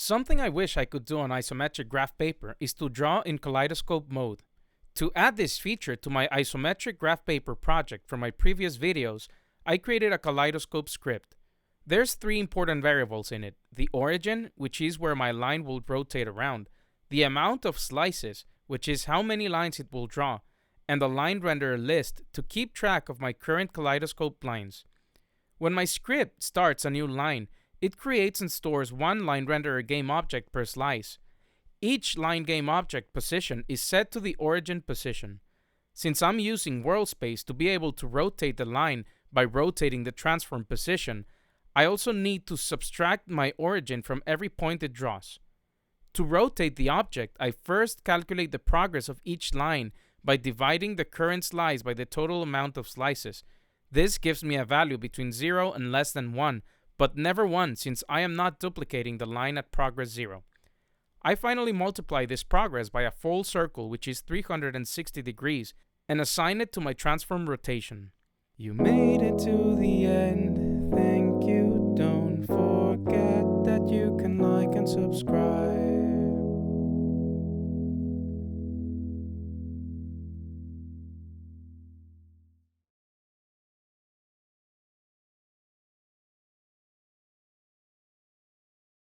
Something I wish I could do on Isometric Graph Paper is to draw in Kaleidoscope mode. To add this feature to my Isometric Graph Paper project from my previous videos, I created a Kaleidoscope script. There's three important variables in it: the origin, which is where my line will rotate around, the amount of slices, which is how many lines it will draw, and the line renderer list to keep track of my current Kaleidoscope lines. When my script starts a new line, it creates and stores one line renderer game object per slice. Each line game object position is set to the origin position. Since I'm using world space to be able to rotate the line by rotating the transform position, I also need to subtract my origin from every point it draws. To rotate the object, I first calculate the progress of each line by dividing the current slice by the total amount of slices. This gives me a value between 0 and less than 1, but never 1 since I am not duplicating the line at progress 0. I finally multiply this progress by a full circle, which is 360 degrees, and assign it to my transform rotation. You made it to the end.